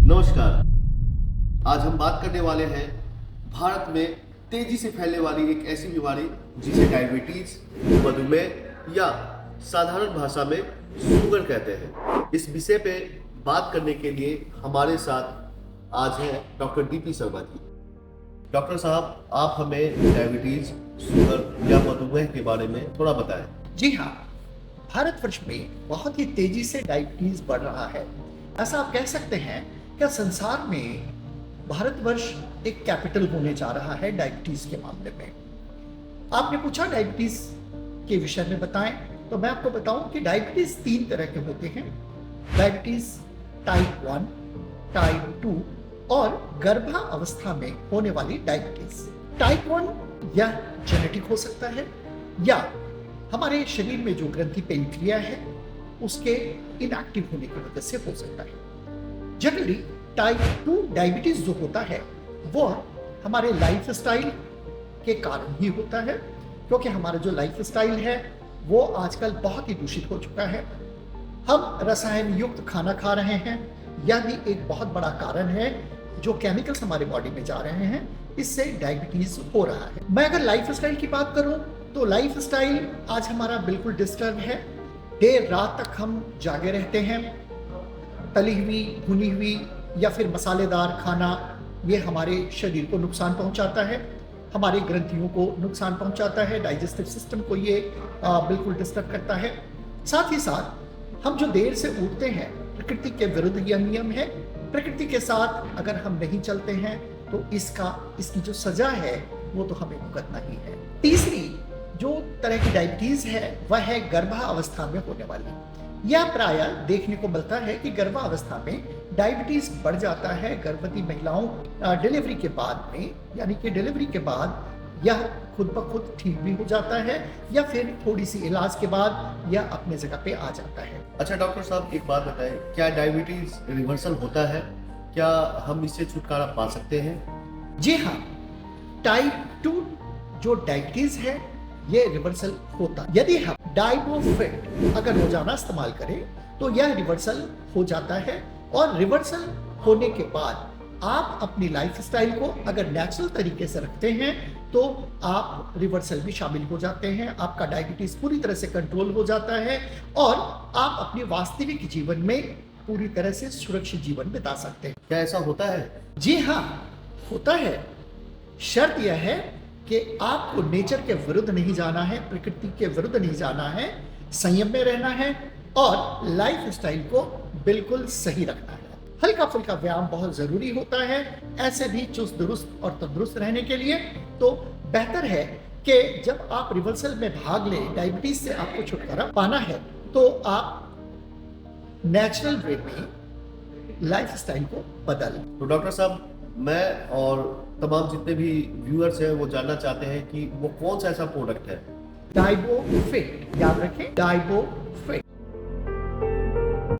नमस्कार। आज हम बात करने वाले हैं भारत में तेजी से फैलने वाली एक ऐसी बीमारी जिसे डायबिटीज, मधुमेह या साधारण भाषा में शुगर कहते हैं। इस विषय पे बात करने के लिए हमारे साथ आज हैं doctor DP Sharma ji. Doctor साहब, आप हमें डायबिटीज, शुगर या मधुमेह के बारे में थोड़ा बताएं। जी हाँ, भारतवर्ष में बहुत ही तेजी से डायबिटीज बढ़ रहा है। ऐसा आप कह सकते हैं कि संसार में भारतवर्ष एक कैपिटल होने जा रहा है डायबिटीज के मामले में। आपने पूछा डायबिटीज के विषय में बताएं, तो मैं आपको बताऊं कि डायबिटीज 3 तरह के होते हैं। डायबिटीज टाइप 1, टाइप 2 और गर्भावस्था में होने वाली डायबिटीज। टाइप 1 यह जेनेटिक हो सकता है या हमारे शरीर में जो ग्रंथि पेनक्रिया है उसके इनएक्टिव होने की वजह से हो सकता है। जनरली टाइप 2 डायबिटीज जो होता है वो हमारे लाइफ स्टाइल के कारण ही होता है, क्योंकि हमारा जो लाइफ स्टाइल है वो आजकल बहुत ही दूषित हो चुका है। हम रसायन युक्त खाना खा रहे हैं, यह भी एक बहुत बड़ा कारण है। जो केमिकल्स हमारे बॉडी में जा रहे हैं इससे डायबिटीज हो रहा है। मैं अगर लाइफ स्टाइल की बात करूं तो लाइफ स्टाइल आज हमारा बिल्कुल डिस्टर्ब है। देर रात तक हम जागे रहते हैं। तली हुई, भुनी हुई या फिर मसालेदार खाना ये हमारे शरीर को नुकसान पहुंचाता है, हमारी ग्रंथियों को नुकसान पहुंचाता है, डाइजेस्टिव सिस्टम को ये बिल्कुल डिस्टर्ब करता है। साथ ही साथ हम जो देर से उठते हैं, प्रकृति के विरुद्ध यह नियम है। प्रकृति के साथ अगर हम नहीं चलते हैं तो इसकी जो सजा है वो तो हमें भुगतना ही है। तीसरी जो तरह की डायबिटीज है वह है गर्भावस्था में होने वाली। यह प्रायः देखने को मिलता है कि गर्भावस्था में डायबिटीज बढ़ जाता है गर्भवती महिलाओं डिलीवरी के बाद में, यानी कि डिलीवरी के बाद यह खुद ब खुद ठीक भी हो जाता है या फिर थोड़ी सी इलाज के बाद यह अपने जगह पे आ जाता है। अच्छा डॉक्टर साहब, एक बात बताएं, क्या डायबिटीज रिवर्सल होता है? क्या हम इससे छुटकारा पा सकते हैं? जी हाँ, टाइप 2 जो डायबिटीज है ये रिवर्सल होता है। यदि हम डाइबोफिट अगर रोजाना इस्तेमाल करें तो यह रिवर्सल हो जाता है। और रिवर्सल होने के बाद आप अपनी लाइफ स्टाइल को अगर नेचुरल तरीके से रखते हैं तो आप रिवर्सल भी शामिल हो जाते हैं। आपका डायबिटीज पूरी तरह से कंट्रोल हो जाता है और आप अपने वास्तविक जीवन में पूरी तरह से सुरक्षित जीवन बिता सकते हैं। क्या ऐसा होता है? जी हाँ, होता है। शर्त यह है कि आपको नेचर के विरुद्ध नहीं जाना है, प्रकृति के विरुद्ध नहीं जाना है, संयम में रहना है और लाइफ स्टाइल को बिल्कुल सही रखना है। हल्का फुल्का व्यायाम बहुत जरूरी होता है ऐसे भी चुस्त दुरुस्त और तंदुरुस्त रहने के लिए। तो बेहतर है कि जब आप रिवर्सल में भाग लें, डायबिटीज से आपको छुटकारा पाना है तो आप नेचुरल वे में लाइफ स्टाइल को बदलें। तो डॉक्टर साहब, मैं और तमाम जितने भी व्यूअर्स हैं वो जानना चाहते हैं कि वो कौन सा ऐसा प्रोडक्ट है? डाइबोफिट, याद रखें, डाइबोफिट।